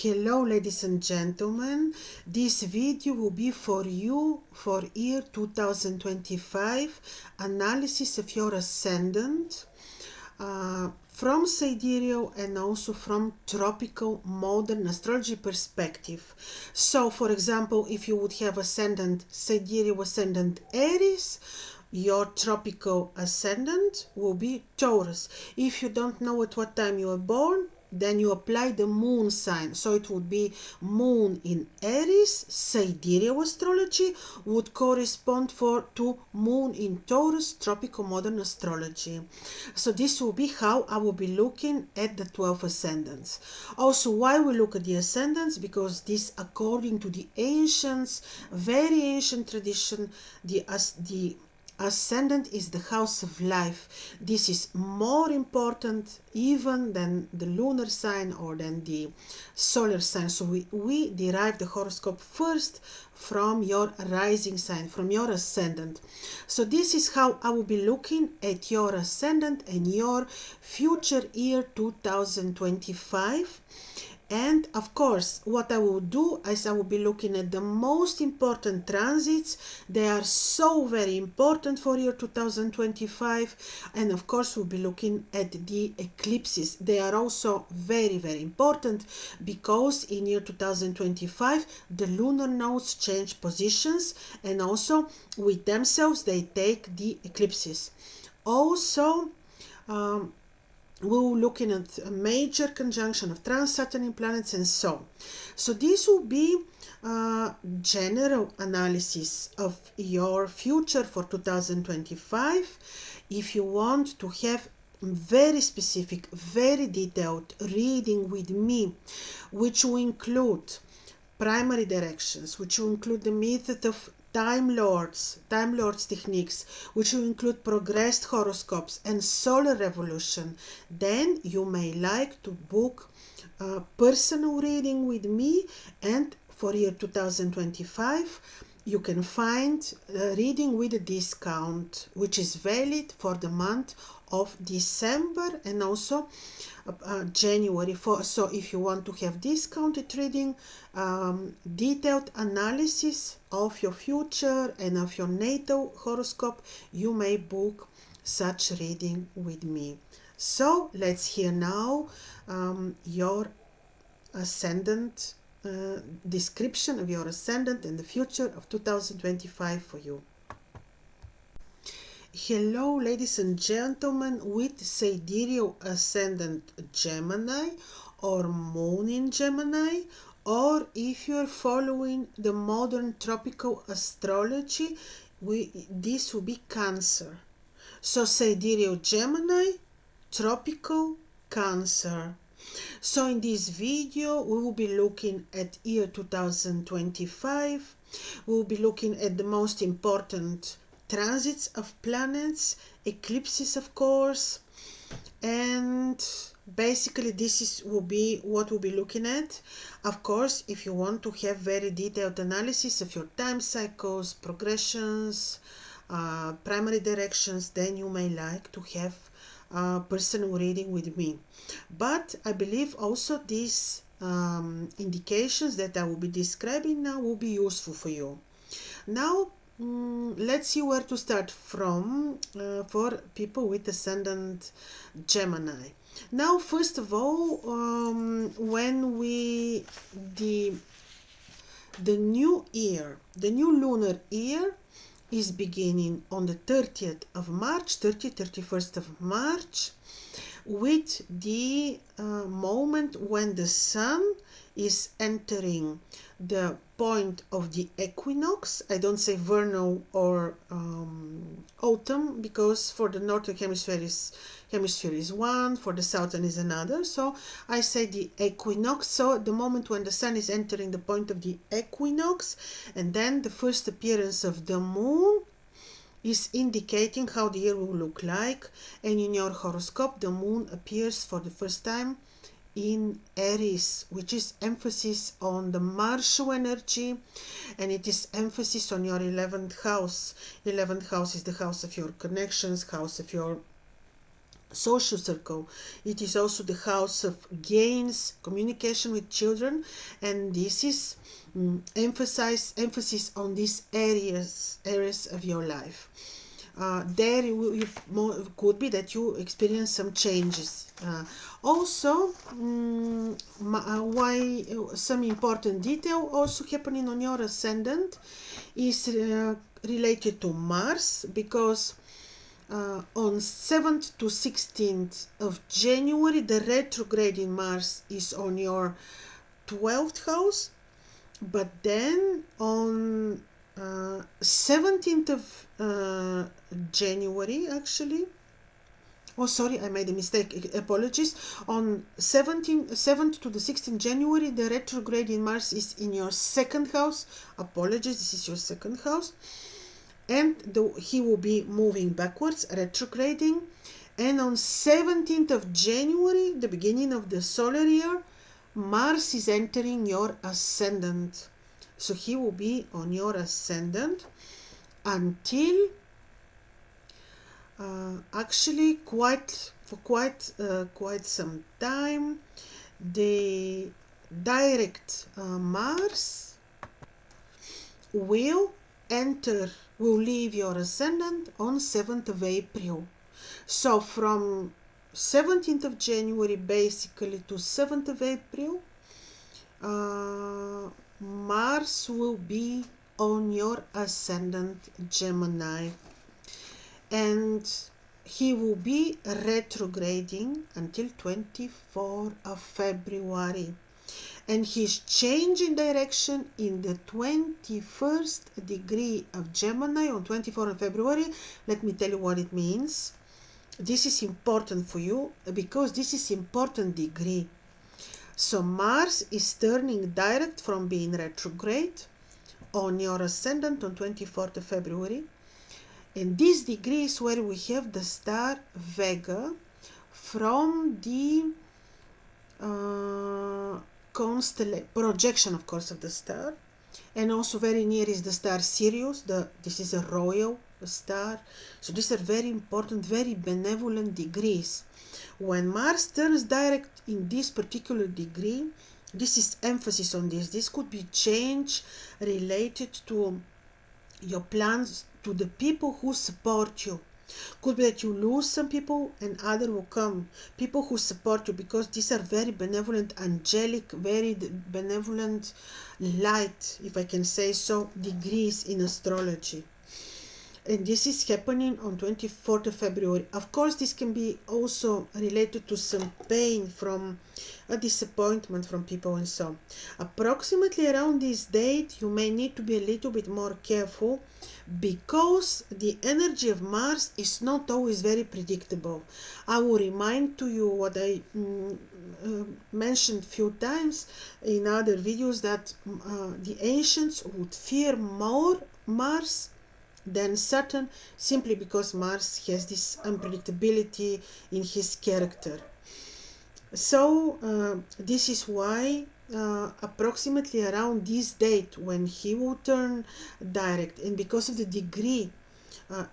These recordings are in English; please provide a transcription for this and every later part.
Hello ladies and gentlemen, this video will be for you for year 2025, analysis of your ascendant from sidereal and also from tropical modern astrology perspective. So for example, if you would have ascendant sidereal ascendant Aries, your tropical ascendant will be Taurus. If you don't know at what time you were born, then you apply the moon sign. So it would be moon in Aries, sidereal astrology would correspond to moon in Taurus, tropical modern astrology. So this will be how I will be looking at the 12 ascendants. Also, why we look at the ascendants? Because this, according to the ancients, very ancient tradition, the Ascendant is the house of life. This is more important even than the lunar sign or than the solar sign. So we derive the horoscope first from your rising sign, from your ascendant. So this is how I will be looking at your ascendant and your future year 2025. And of course, what I will do is I will be looking at the most important transits. They are so very important for year 2025. And of course, we'll be looking at the eclipses. They are also very, very important because in year 2025, the lunar nodes change positions and also with themselves, they take the eclipses. Also, we're looking at a major conjunction of trans-Saturn planets and so on. So this will be a general analysis of your future for 2025. If you want to have very specific, very detailed reading with me, which will include primary directions, which will include the method of Time Lords techniques, which will include progressed horoscopes and solar revolution, then you may like to book a personal reading with me. And for year 2025, you can find a reading with a discount, which is valid for the month of December and also January. So if you want to have discounted reading, detailed analysis of your future and of your natal horoscope, you may book such reading with me. So let's hear now your ascendant, description of your ascendant and the future of 2025 for you. Hello ladies and gentlemen, with sidereal ascendant Gemini or moon in Gemini, or if you are following the modern tropical astrology, this will be Cancer. So sidereal Gemini, tropical Cancer. So in this video we will be looking at year 2025. We will be looking at the most important transits of planets, eclipses of course, and basically this will be what we'll be looking at. Of course, if you want to have very detailed analysis of your time cycles, progressions, primary directions, then you may like to have personal reading with me. But I believe also these indications that I will be describing now will be useful for you. Now let's see where to start from for people with ascendant Gemini. Now, first of all, when the new year, the new lunar year is beginning on the 30th of March, 31st of March, with the moment when the sun is entering the point of the equinox. I don't say vernal or autumn, because for the northern hemisphere is one, for the southern is another. So I say the equinox, so the moment when the sun is entering the point of the equinox, and then the first appearance of the moon is indicating how the year will look like. And in your horoscope, the moon appears for the first time in Aries, which is emphasis on the martial energy, and it is emphasis on your 11th house. 11th house is the house of your connections, house of your social circle. It is also the house of gains, communication with children, and this is emphasis on these areas of your life. There could be that you experience some changes. Also, why some important detail also happening on your ascendant is related to Mars, because on 7th to 16th of January, the retrograde in Mars is on your 12th house, but then on 17th of January, actually, oh sorry, I made a mistake, apologies, on 7th to the 16th January, the retrograde in Mars is in your second house. Apologies, this is your second house, and he will be moving backwards, retrograding. And on 17th of January, the beginning of the solar year, Mars is entering your ascendant. So he will be on your ascendant until actually quite some time. The direct Mars will leave your ascendant on 7th of April. So from 17th of January basically to 7th of April, Mars will be on your ascendant Gemini, and he will be retrograding until 24th of February. And he's changing direction in the 21st degree of Gemini on 24th of February. Let me tell you what it means. This is important for you because this is important degree. So Mars is turning direct from being retrograde on your ascendant on 24th of February. And this degree is where we have the star Vega from the projection, of course, of the star, and also very near is the star Sirius. This is a royal star. So these are very important, very benevolent degrees. When Mars turns direct in this particular degree, this is emphasis on this. This could be change related to your plans, to the people who support you. Could be that you lose some people and other will come. People who support you, because these are very benevolent, angelic, very benevolent light, if I can say so, degrees in astrology. And this is happening on 24th of February. Of course, this can be also related to some pain from a disappointment from people and so on. Approximately around this date, you may need to be a little bit more careful, because the energy of Mars is not always very predictable. I will remind to you what I mentioned few times in other videos, that the ancients would fear more Mars than Saturn, simply because Mars has this unpredictability in his character. So this is why approximately around this date, when he will turn direct, and because of the degree,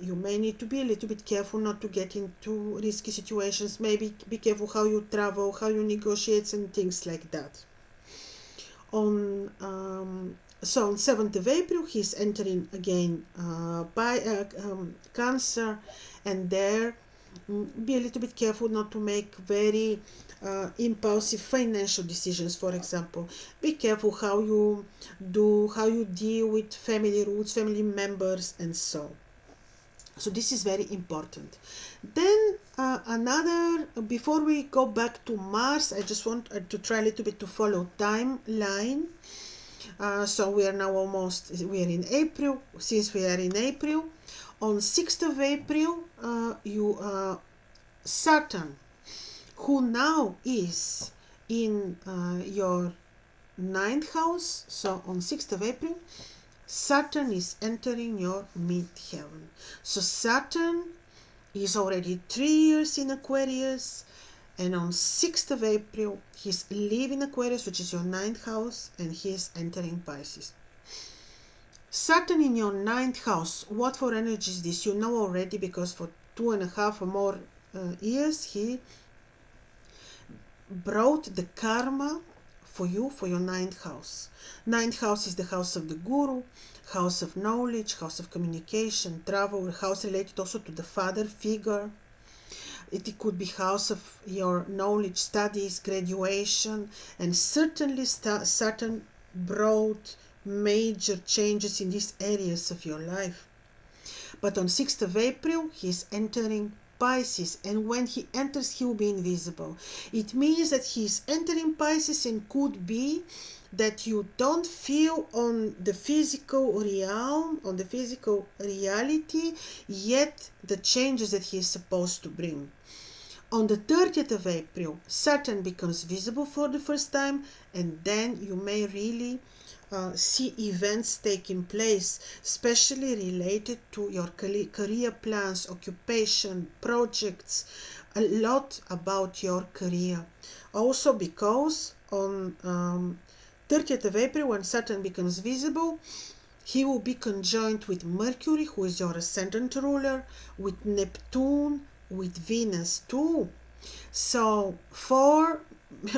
you may need to be a little bit careful not to get into risky situations. Maybe be careful how you travel, how you negotiate, and things like that. On 7th of April, he's entering again Cancer, and there be a little bit careful not to make very impulsive financial decisions, for example. Be careful how you deal with family roots, family members, and so. So this is very important. Then before we go back to Mars, I just want to try a little bit to follow timeline. So we are now we are in April. Since we are in April, on 6th of April, Saturn, who now is in your 9th house, so on 6th of April, Saturn is entering your midheaven. So Saturn is already 3 years in Aquarius, and on 6th of April, he's leaving Aquarius, which is your 9th house, and he is entering Pisces. Saturn in your 9th house, what for energy is this? You know already, because for 2.5 or more years, he brought the karma for you, for your ninth house. Ninth house is the house of the guru, house of knowledge, house of communication, travel, house related also to the father figure. It could be house of your knowledge, studies, graduation, and certainly Saturn brought major changes in these areas of your life. But on 6th of April, he is entering Pisces, and when he enters, he will be invisible. It means that he is entering Pisces, and could be that you don't feel on the physical realm, on the physical reality, yet the changes that he is supposed to bring. On the 30th of April, Saturn becomes visible for the first time, and then you may really see events taking place, especially related to your career plans, occupation, projects, a lot about your career. Also because on 30th of April, when Saturn becomes visible, he will be conjoined with Mercury, who is your ascendant ruler, with Neptune, with Venus too. So 4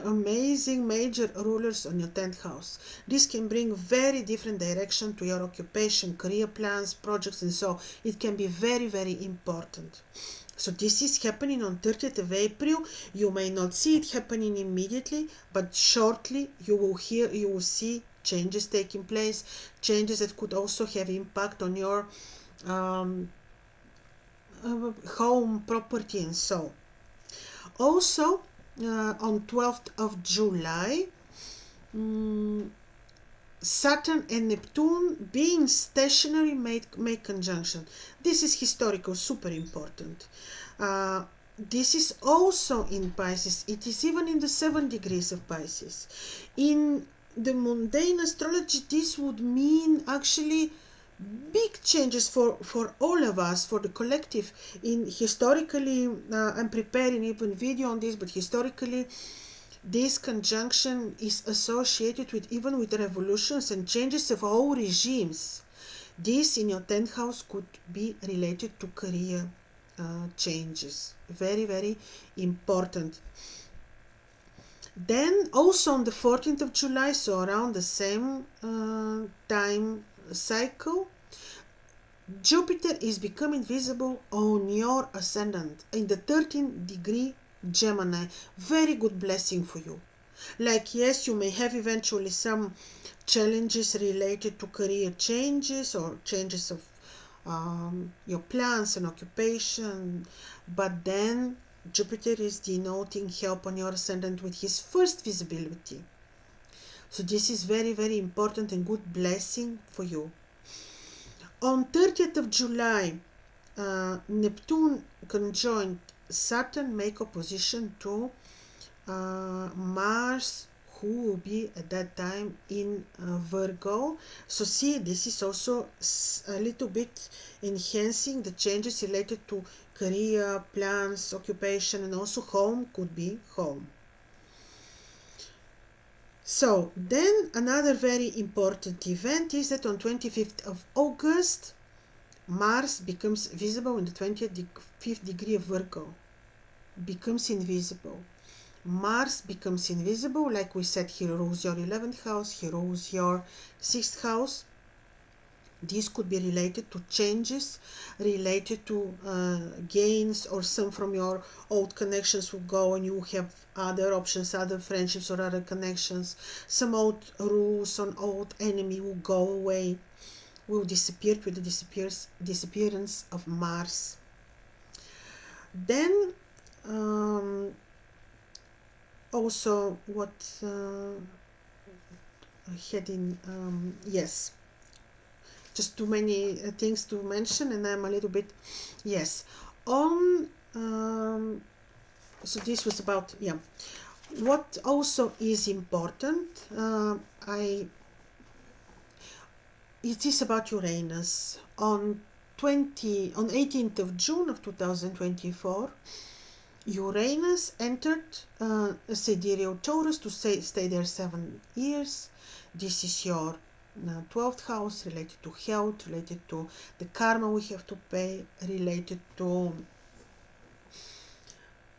amazing major rulers on your 10th house. This can bring very different direction to your occupation, career plans, projects, and so it can be very, very important. So this is happening on 30th of April. You may not see it happening immediately, but shortly you will see changes taking place, changes that could also have impact on your home, property, and so. Also, on 12th of July, Saturn and Neptune, being stationary, make conjunction. This is historical, super important. This is also in Pisces. It is even in the 7 degrees of Pisces. In the mundane astrology, this would mean actually big changes for all of us, for the collective. In historically, I'm preparing even video on this, but historically, this conjunction is associated with even with revolutions and changes of whole regimes. This in your 10th house could be related to career changes. Very, very important. Then also on the 14th of July, so around the same time cycle, Jupiter is becoming visible on your ascendant in the 13th degree Gemini. Very good blessing for you. Like, yes, you may have eventually some challenges related to career changes or changes of your plans and occupation, but then Jupiter is denoting help on your ascendant with his first visibility. So this is very, very important and good blessing for you. On 30th of July, Neptune conjoined Saturn, make opposition to Mars, who will be at that time in Virgo. So see, this is also a little bit enhancing the changes related to career, plans, occupation, and also home, could be home. So then another very important event is that on 25th of August, Mars becomes visible in the 25th degree of Virgo. Becomes invisible. Mars becomes invisible, like we said, he rules your 11th house, he rules your 6th house. This could be related to changes, related to gains, or some from your old connections will go and you have other options, other friendships or other connections. Some old rules on old enemy will go away, will disappear with the disappearance of Mars. Then also what heading, yes, just too many things to mention, and I'm a little bit, yes, on so this was about, yeah, what also is important, it is about Uranus. On 18th of June of 2024, Uranus entered Sidereal Taurus to stay there 7 years. This is your 12th house, related to health, related to the karma we have to pay, related to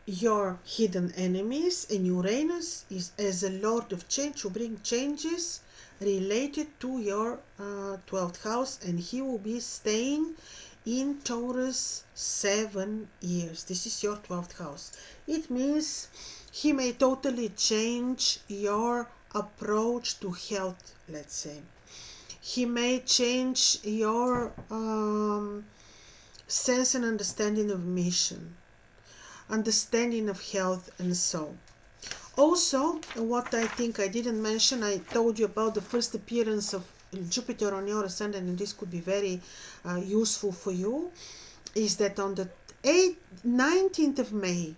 your hidden enemies, and Uranus is as a Lord of Change to bring changes related to your 12th house, and he will be staying in Taurus 7 years. This is your 12th house. It means he may totally change your approach to health, let's say. He may change your sense and understanding of mission, understanding of health, and so. Also, what I think I didn't mention, I told you about the first appearance of Jupiter on your ascendant, and this could be very useful for you, is that on the 19th of May,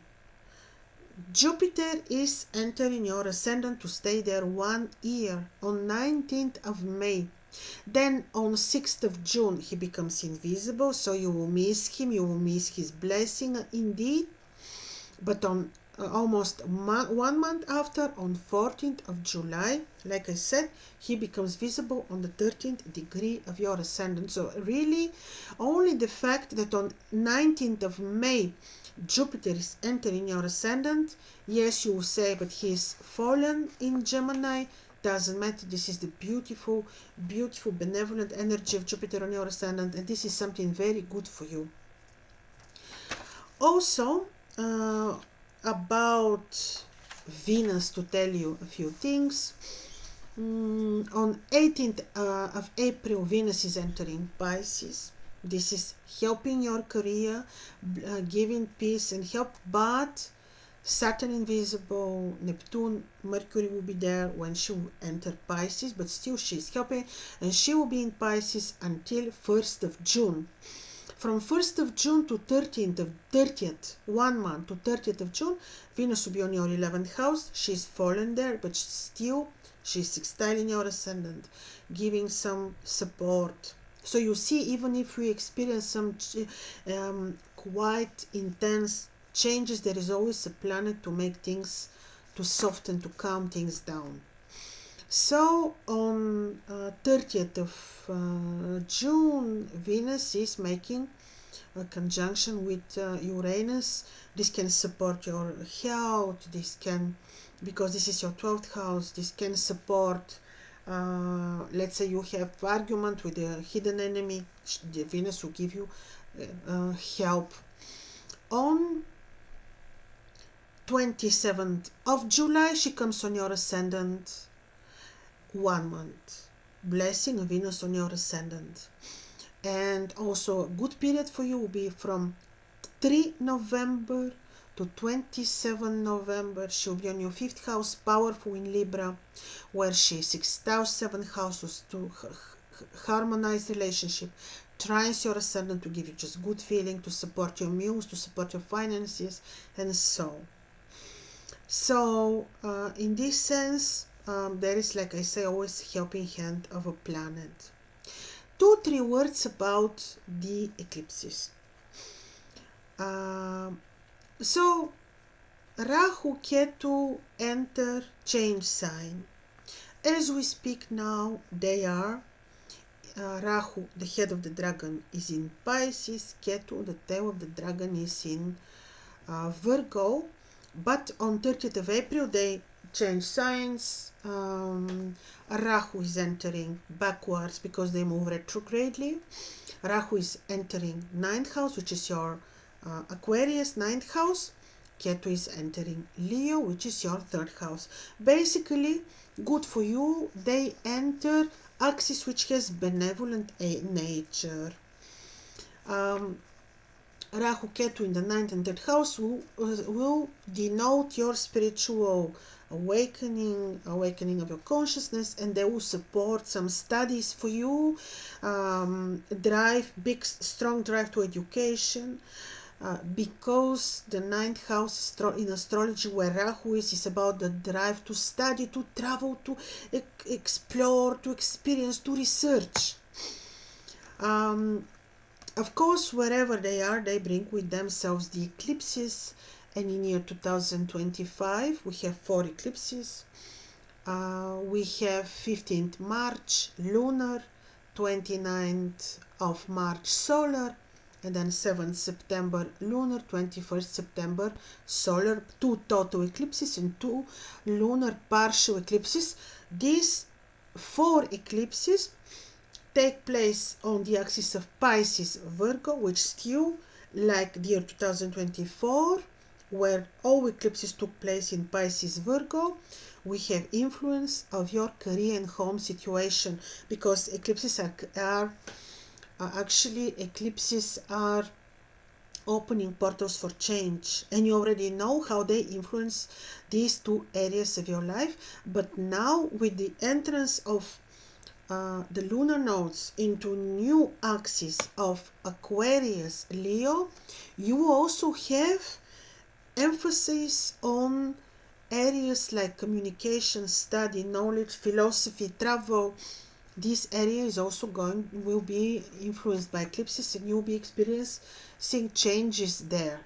Jupiter is entering your ascendant to stay there 1 year on 19th of May. Then on 6th of June he becomes invisible, so you will miss him, you will miss his blessing indeed. But on almost 1 month after, on 14th of July, like I said, he becomes visible on the 13th degree of your ascendant. So really, only the fact that on 19th of May, Jupiter is entering your ascendant, yes, you will say, but he is fallen in Gemini, doesn't matter. This is the beautiful, beautiful, benevolent energy of Jupiter on your ascendant, and this is something very good for you. Also, about Venus, to tell you a few things. On 18th of April, Venus is entering Pisces. This is helping your career, giving peace and help, but Saturn invisible, Neptune, Mercury will be there when she will enter Pisces, but still she's helping, and she will be in Pisces until 1st of June. From 1st of June to 30th, 1 month to 30th of June, Venus will be on your 11th house. She's fallen there, but still she's sextiling your ascendant, giving some support. So you see, even if we experience some quite intense changes, there is always a planet to make things, to soften, to calm things down. So on 30th of June, Venus is making a conjunction with Uranus. This can support your health, this can, because this is your 12th house, this can support, let's say you have argument with a hidden enemy, the Venus will give you help. On 27th of July, she comes on your ascendant, 1 month. Blessing of Venus on your ascendant. And also a good period for you will be from 3 November to 27 November. She'll be on your 5th house, powerful in Libra, where she sextiles 7 houses to harmonize relationship, trines your ascendant to give you just good feeling, to support your muse, to support your finances, and so. So in this sense, there is, like I say, always helping hand of a planet. 2-3 words about the eclipses. So Rahu, Ketu enter change sign. As we speak now, they are Rahu, the head of the dragon, is in Pisces. Ketu, the tail of the dragon, is in Virgo. But on 30th of April, they change signs. Rahu is entering backwards because they move retrogradely. Rahu is entering 9th house, which is your Aquarius 9th house. Ketu is entering Leo, which is your 3rd house. Basically, good for you. They enter axis which has benevolent nature. Rahu, Ketu in the 9th and 3rd house will denote your spiritual awakening of your consciousness, and they will support some studies for you, strong drive to education, because the 9th house in astrology, where Rahu is about the drive to study, to travel, to explore, to experience, to research. Of course, wherever they are, they bring with themselves the eclipses, and in year 2025 we have 4 eclipses. We have 15th March lunar, 29th of March solar, and then 7th September lunar, 21st September solar, 2 total eclipses and 2 lunar partial eclipses. These 4 eclipses take place on the axis of Pisces Virgo, which still, like the year 2024, where all eclipses took place in Pisces Virgo, we have influence of your career and home situation, because eclipses are opening portals for change, and you already know how they influence these 2 areas of your life. But now, with the entrance of the lunar nodes into new axis of Aquarius Leo, you also have emphasis on areas like communication, study, knowledge, philosophy, travel. This area is also will be influenced by eclipses, and you'll be experiencing changes there.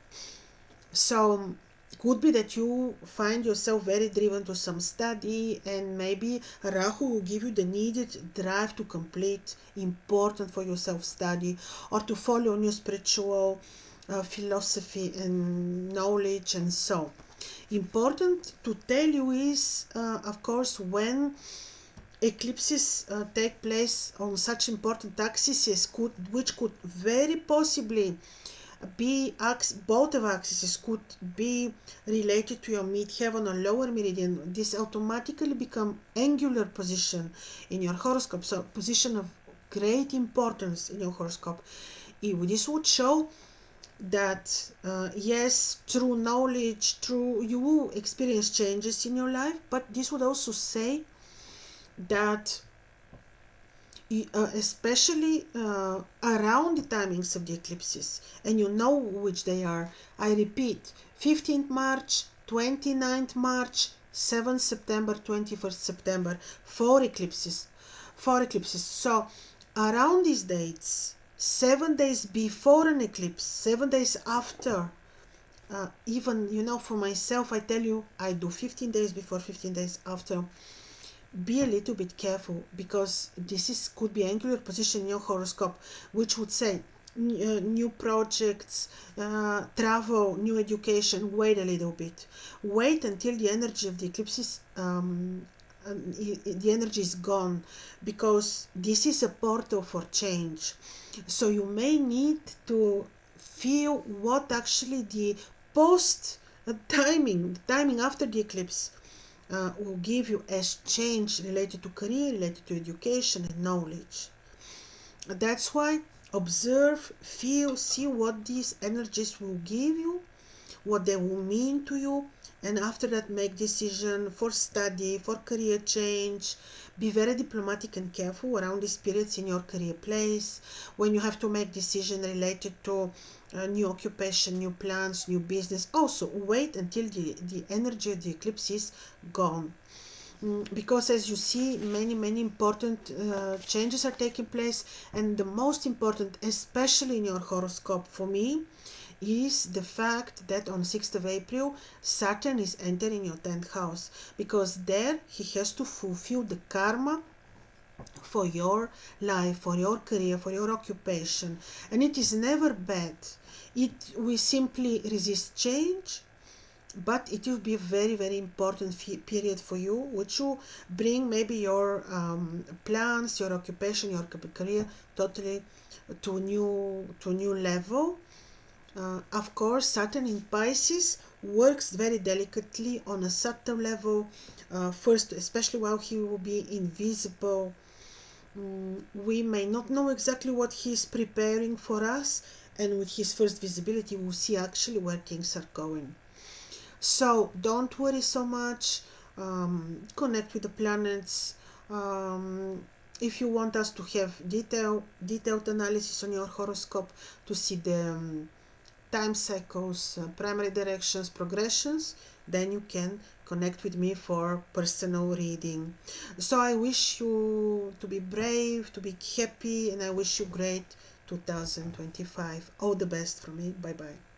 So could be that you find yourself very driven to some study, and maybe Rahu will give you the needed drive to complete important for yourself study, or to follow new spiritual philosophy and knowledge. And so important to tell you is, of course, when eclipses take place on such important axes, which could very possibly be both of axes could be related to your midheaven or lower meridian. This automatically become angular position in your horoscope, so position of great importance in your horoscope. This would show that yes, through knowledge, you will experience changes in your life, but this would also say that especially around the timings of the eclipses, and you know which they are. I repeat, 15th March, 29th March, 7th September, 21st September, 4 eclipses. So around these dates, 7 days before an eclipse, 7 days after, even, for myself, I tell you, I do 15 days before, 15 days after. Be a little bit careful, because this could be angular position in your horoscope, which would say new projects, travel, new education. Wait a little bit. Wait until the energy of the eclipses, the energy is gone, because this is a portal for change. So you may need to feel what actually the post timing after the eclipse will give you as change related to career, related to education and knowledge. That's why observe, feel, see what these energies will give you, what they will mean to you, and after that make decision for study, for career change. Be very diplomatic and careful around these periods in your career place, when you have to make decision related to new occupation, new plans, new business. Also wait until the energy of the eclipse is gone, because as you see, many important changes are taking place, and the most important, especially in your horoscope for me, is the fact that on 6th of April, Saturn is entering your 10th house, because there he has to fulfill the karma for your life, for your career, for your occupation. And it is never bad. We simply resist change, but it will be a very important period for you, which will bring maybe your plans, your occupation, your career totally to a new level. Of course, Saturn in Pisces works very delicately on a subtle level. First, especially while he will be invisible, we may not know exactly what he is preparing for us, and with his first visibility, we'll see actually where things are going. So don't worry so much. Connect with the planets. If you want us to have detailed analysis on your horoscope to see the time cycles, primary directions, progressions, then you can connect with me for personal reading. So I wish you to be brave, to be happy, and I wish you great 2025. All the best from me. Bye bye.